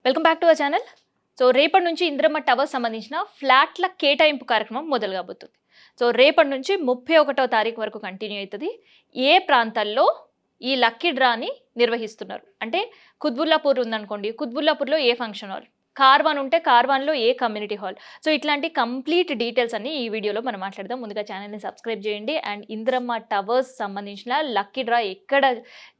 Welcome back to our channel. So రేపటి నుంచి Indiramma towers సంబంధించిన ఫ్లాట్ల కేటాయింపు కార్యక్రమం మొదలు కాబోతుంది. సో రేపటి నుంచి 31వ తారీఖు వరకు కంటిన్యూ అవుతుంది. ఏ ప్రాంతాల్లో ఈ లక్కీ డ్రాని నిర్వహిస్తున్నారు అంటే కుత్బుల్లాపూర్ ఉందనుకోండి, కుత్బుల్లాపూర్లో ఏ ఫంక్షన్ హాల్, కార్వాన్ ఉంటే కార్వాన్లో ఏ కమ్యూనిటీ హాల్. సో ఇట్లాంటి కంప్లీట్ డీటెయిల్స్ అన్ని ఈ వీడియోలో మనం మాట్లాడదాం. ముందుగా ఛానల్ని సబ్స్క్రైబ్ చేయండి. అండ్ ఇంద్రమ్మ టవర్స్ సంబంధించిన లక్కీ డ్రా ఎక్కడ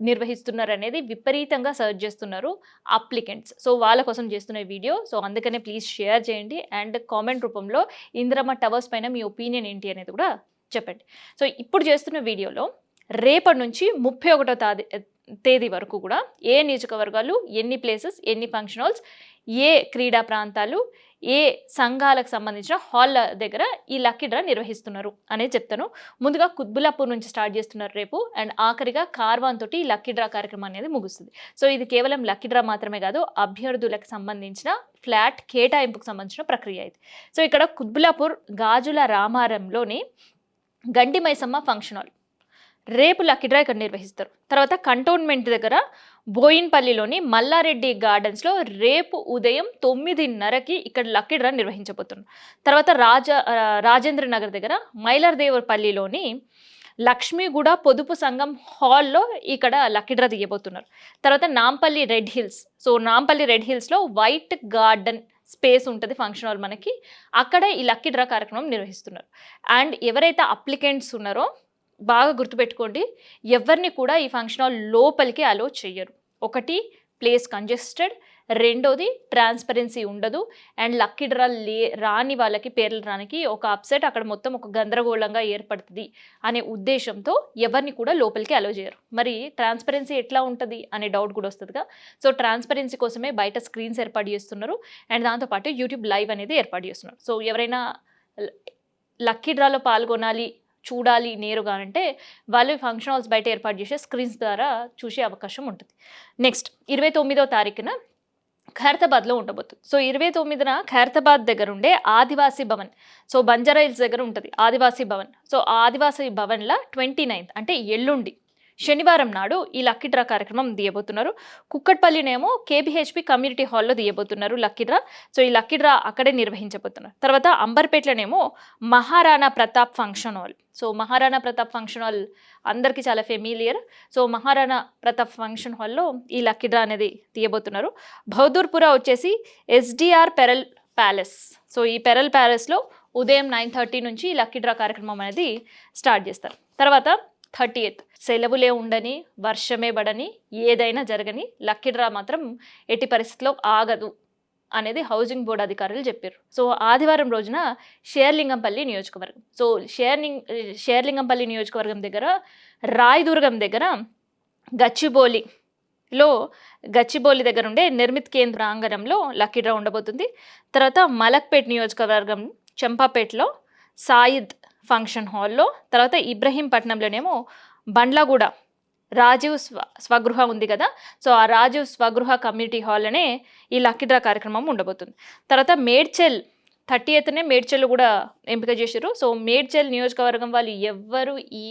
నిర్వహిస్తున్నారు అనేది విపరీతంగా సర్చ్ చేస్తున్నారు అప్లికెంట్స్. సో వాళ్ళ కోసం చేస్తున్న వీడియో. సో అందుకనే ప్లీజ్ షేర్ చేయండి అండ్ కామెంట్ రూపంలో ఇంద్రమ్మ టవర్స్ పైన మీ ఒపీనియన్ ఏంటి అనేది కూడా చెప్పండి. సో ఇప్పుడు చేస్తున్న వీడియోలో రేపటి నుంచి 31వ తేదీ వరకు కూడా ఏ నియోజకవర్గాలు, ఎన్ని ప్లేసెస్, ఎన్ని ఫంక్షన్ హాల్స్, ఏ క్రీడా ప్రాంతాలు, ఏ సంఘాలకు సంబంధించిన హాల్ల దగ్గర ఈ లక్కీ డ్రా నిర్వహిస్తున్నారు అనేది చెప్తాను. ముందుగా కుత్బుల్లాపూర్ నుంచి స్టార్ట్ చేస్తున్నారు రేపు అండ్ ఆఖరిగా కార్వాన్ తోటి లక్కీ డ్రా కార్యక్రమం అనేది ముగుస్తుంది. సో ఇది కేవలం లక్కీ డ్రా మాత్రమే కాదు, అభ్యర్థులకు సంబంధించిన ఫ్లాట్ కేటాయింపుకు సంబంధించిన ప్రక్రియ ఇది. సో ఇక్కడ కుత్బుల్లాపూర్ గాజుల రామారంలోని గండి మైసమ్మ ఫంక్షన్ హాల్ రేపు లక్కీ డ్రా ఇక్కడ నిర్వహిస్తారు. తర్వాత కంటోన్మెంట్ దగ్గర బోయిన్పల్లిలోని మల్లారెడ్డి గార్డెన్స్లో రేపు ఉదయం 9:30కి ఇక్కడ లక్కీ డ్రా నిర్వహించబోతున్నారు. తర్వాత రాజేంద్ర నగర్ దగ్గర మైలర్దేవరపల్లిలోని లక్ష్మీగూడ పొదుపు సంఘం హాల్లో ఇక్కడ లక్కీ డ్రా తీయబోతున్నారు. తర్వాత Nampally red hills, so Nampally red హిల్స్లో వైట్ గార్డెన్ స్పేస్ ఉంటుంది ఫంక్షన్ హాల్ మనకి, అక్కడ ఈ లక్కీ డ్రా కార్యక్రమం నిర్వహిస్తున్నారు. అండ్ ఎవరైతే అప్లికెంట్స్ ఉన్నారో బాగా గుర్తుపెట్టుకోండి, ఎవరిని కూడా ఈ ఫంక్షన్ హాల్ లోపలికి అలో చెయ్యరు. ఒకటి, ప్లేస్ కంజెస్టెడ్, రెండోది ట్రాన్స్పరెన్సీ ఉండదు. అండ్ లక్కీ డ్రా రాని వాళ్ళకి, పేర్లు రానికి ఒక అప్సెట్, అక్కడ మొత్తం ఒక గందరగోళంగా ఏర్పడుతుంది అనే ఉద్దేశంతో ఎవరిని కూడా లోపలికి అలో చేయరు. మరి ట్రాన్స్పరెన్సీ ఎట్లా ఉంటుంది అనే డౌట్ కూడా వస్తుందిగా. సో ట్రాన్స్పరెన్సీ కోసమే బయట స్క్రీన్స్ ఏర్పాటు చేస్తున్నారు అండ్ దాంతోపాటు యూట్యూబ్ లైవ్ అనేది ఏర్పాటు చేస్తున్నారు. సో ఎవరైనా లక్కీ డ్రాలో పాల్గొనాలి, చూడాలి నేరుగా అంటే వాళ్ళు ఫంక్షన్ హాల్స్ బయట ఏర్పాటు చేసే స్క్రీన్స్ ద్వారా చూసే అవకాశం ఉంటుంది. నెక్స్ట్ 29వ తారీఖున ఖైరతాబాద్లో ఉండబోతుంది. సో 29న ఖైరతాబాద్ దగ్గర ఉండే ఆదివాసీ భవన్, సో బంజారా హిల్స్ దగ్గర ఉంటుంది ఆదివాసీ భవన్. సో ఆదివాసీ భవన్లో 29th అంటే ఎల్లుండి శనివారం నాడు ఈ లక్కీ డ్రా కార్యక్రమం తీయబోతున్నారు. కుక్కట్పల్లినేమో కేబిహెచ్పి కమ్యూనిటీ హాల్లో తీయబోతున్నారు లక్కీ డ్రా. సో ఈ లక్కీ డ్రా అక్కడే నిర్వహించబోతున్నారు. తర్వాత అంబర్పేటలోనేమో Maharana Pratap function hall. So Maharana Pratap function hall అందరికీ చాలా familiar. So Maharana Pratap function హాల్లో ఈ లక్కీ డ్రా అనేది తీయబోతున్నారు. బహదూర్పుర వచ్చేసి ఎస్డిఆర్ పెరల్ ప్యాలెస్. సో ఈ పెరల్ ప్యాలెస్లో ఉదయం 9:30 నుంచి లక్కీ డ్రా కార్యక్రమం అనేది స్టార్ట్ చేస్తారు. తర్వాత 30th సెలవులే ఉండని, వర్షమే పడని, ఏదైనా జరగని లక్కీ డ్రా మాత్రం ఎట్టి పరిస్థితిలో ఆగదు అనేది హౌసింగ్ బోర్డు అధికారులు చెప్పారు. సో ఆదివారం రోజున షేర్లింగంపల్లి నియోజకవర్గం, సో షేర్లింగంపల్లి నియోజకవర్గం దగ్గర రాయదుర్గం దగ్గర గచ్చిబౌలి దగ్గర ఉండే నిర్మిత్ కేంద్ర ప్రాంగణంలో లక్కీ డ్రా ఉండబోతుంది. తర్వాత మలక్పేట్ నియోజకవర్గం చంపాపేటలో సాయిద్ ఫంక్షన్ హాల్లో, తర్వాత ఇబ్రహీంపట్నంలోనేమో బండ్లగూడ రాజీవ్ స్వగృహ ఉంది కదా, సో ఆ రాజీవ్ స్వగృహ కమ్యూనిటీ హాల్లోనే ఈ లక్కీ డ్రా కార్యక్రమం ఉండబోతుంది. తర్వాత మేడ్చల్ 30th మేడ్చల్ కూడా ఎంపిక చేశారు. సో మేడ్చల్ నియోజకవర్గం వాళ్ళు ఎవ్వరు ఈ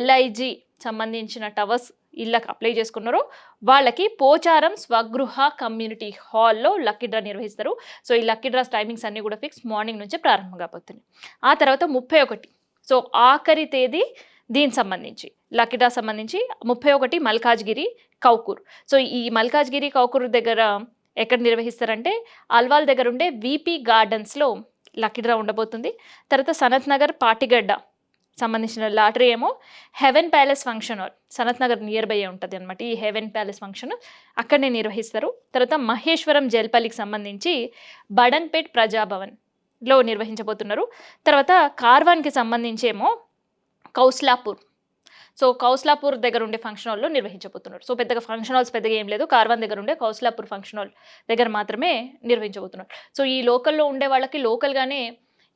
LIG సంబంధించిన టవర్స్ ఇళ్ళకి అప్లై చేసుకున్నారో వాళ్ళకి పోచారం స్వగృహ కమ్యూనిటీ హాల్లో లక్కీ డ్రా నిర్వహిస్తారు. సో ఈ లక్కీ డ్రాస్ టైమింగ్స్ అన్నీ కూడా ఫిక్స్, మార్నింగ్ నుంచే ప్రారంభం కాబోతుంది. ఆ తర్వాత 31, సో ఆఖరి తేదీ దీనికి సంబంధించి లక్కీ డ్రా సంబంధించి 31 మల్కాజ్గిరి కౌకూర్. సో ఈ మల్కాజ్గిరి కౌకూర్ దగ్గర ఎక్కడ నిర్వహిస్తారంటే అల్వాల్ దగ్గర ఉండే VP గార్డెన్స్లో లక్కీ డ్రా ఉండబోతుంది. తర్వాత సనత్ నగర్ పాటిగడ్డ సంబంధించిన లాటరీ ఏమో heaven palace function hall, Sanath Nagar near by ఉంటుంది అనమాట ఈ హెవెన్ ప్యాలెస్ ఫంక్షన్, అక్కడనే నిర్వహిస్తారు. తర్వాత మహేశ్వరం జల్పల్లికి సంబంధించి బడన్పేట్ ప్రజాభవన్లో నిర్వహించబోతున్నారు. తర్వాత కార్వాన్కి సంబంధించి ఏమో కౌస్లాపూర్, సో కౌస్లాపూర్ దగ్గర ఉండే ఫంక్షన్ హాల్లో నిర్వహించబోతున్నారు. సో పెద్దగా ఫంక్షన్ హాల్స్ పెద్దగా ఏం లేదు, కార్వాన్ దగ్గర ఉండే కౌస్లాపూర్ ఫంక్షన్ హాల్ దగ్గర మాత్రమే నిర్వహించబోతున్నారు. సో ఈ లోకల్లో ఉండే వాళ్ళకి లోకల్గానే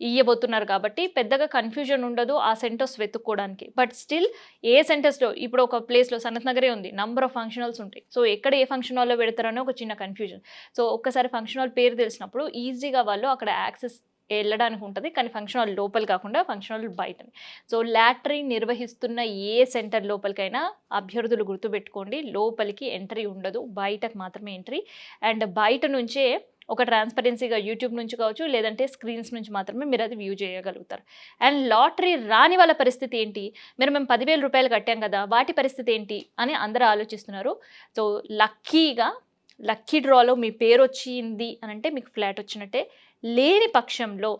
ఇయ్యబోతున్నారు కాబట్టి పెద్దగా కన్ఫ్యూజన్ ఉండదు ఆ సెంటర్స్ వెతుక్కోవడానికి. బట్ స్టిల్ ఏ సెంటర్స్లో ఇప్పుడు ఒక ప్లేస్లో సనత్ నగరే ఉంది, నంబర్ ఆఫ్ ఫంక్షన్ హాల్స్ ఉంటాయి. సో ఎక్కడ ఏ ఫంక్షన్ హాల్లో పెడతారనే ఒక చిన్న కన్ఫ్యూజన్. సో ఒక్కసారి ఫంక్షన్ హాల్ పేరు తెలిసినప్పుడు ఈజీగా వాళ్ళు అక్కడ యాక్సెస్ వెళ్ళడానికి ఉంటుంది, కానీ ఫంక్షన్ హాల్ లోపల కాకుండా ఫంక్షన్ హాల్ బయటని. సో లాటరీ నిర్వహిస్తున్న ఏ సెంటర్ లోపలికైనా అభ్యర్థులు గుర్తుపెట్టుకోండి, లోపలికి ఎంట్రీ ఉండదు, బయటకు మాత్రమే ఎంట్రీ. అండ్ బయట నుంచే ఒక ట్రాన్స్పరెన్సీగా యూట్యూబ్ నుంచి కావచ్చు, లేదంటే స్క్రీన్స్ నుంచి మాత్రమే మీరు అది వ్యూ చేయగలుగుతారు. అండ్ లాటరీ రాని వాళ్ళ పరిస్థితి ఏంటి? మేము 10,000 రూపాయలు కట్టాం కదా, వాటి పరిస్థితి ఏంటి అని అందరూ ఆలోచిస్తున్నారు. సో లక్కీ డ్రాలో మీ పేరు వచ్చింది అని అంటే మీకు ఫ్లాట్ వచ్చినట్టే. లేని పక్షంలో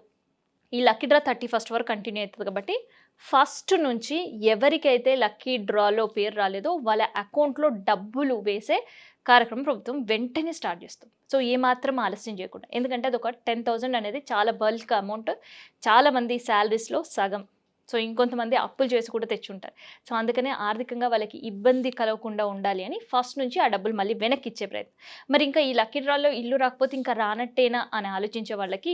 ఈ లక్కీ డ్రా 31st వరకు కంటిన్యూ అవుతుంది కాబట్టి ఫస్ట్ నుంచి ఎవరికైతే లక్కీ డ్రాలో పేరు రాలేదో వాళ్ళ అకౌంట్లో డబ్బులు వేసే కార్యక్రమం ప్రభుత్వం వెంటనే స్టార్ట్ చేస్తుంది. సో ఏమాత్రం ఆలస్యం చేయకుండా, ఎందుకంటే అది ఒక 10,000 అనేది చాలా బల్క్ అమౌంట్, చాలామంది శాలరీస్లో సగం. సో ఇంకొంతమంది అప్పులు చేసి కూడా తెచ్చుంటారు. సో అందుకనే ఆర్థికంగా వాళ్ళకి ఇబ్బంది కలగకుండా ఉండాలి అని ఫస్ట్ నుంచి ఆ డబ్బులు మళ్ళీ వెనక్కి ఇచ్చే ప్రయత్నం. మరి ఇంకా ఈ లక్కీ డ్రాలో ఇల్లు రాకపోతే ఇంకా రానట్టేనా అని ఆలోచించే వాళ్ళకి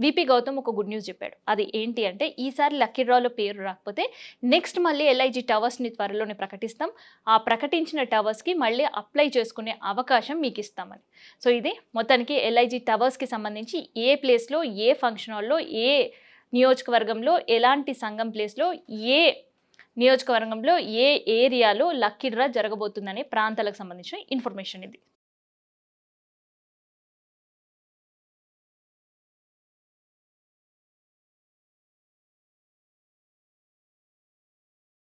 వీపీ గౌతమ్ ఒక గుడ్ న్యూస్ చెప్పాడు. అది ఏంటి అంటే, ఈసారి లక్కీ డ్రాలో పేరు రాకపోతే నెక్స్ట్ మళ్ళీ ఎల్ఐజీ టవర్స్ని త్వరలోనే ప్రకటిస్తాం. ఆ ప్రకటించిన టవర్స్కి మళ్ళీ అప్లై చేసుకునే అవకాశం మీకు ఇస్తామని. సో ఇది మొత్తానికి ఎల్ఐజీ టవర్స్కి సంబంధించి ఏ ప్లేస్లో, ఏ ఫంక్షన్ హాల్లో, ఏ నియోజకవర్గంలో, ఎలాంటి సంఘం ప్లేస్లో, ఏ నియోజకవర్గంలో, ఏ ఏరియాలో లక్కీ డ్రా జరగబోతుందనే ప్రాంతాలకు సంబంధించిన ఇన్ఫర్మేషన్ ఇది.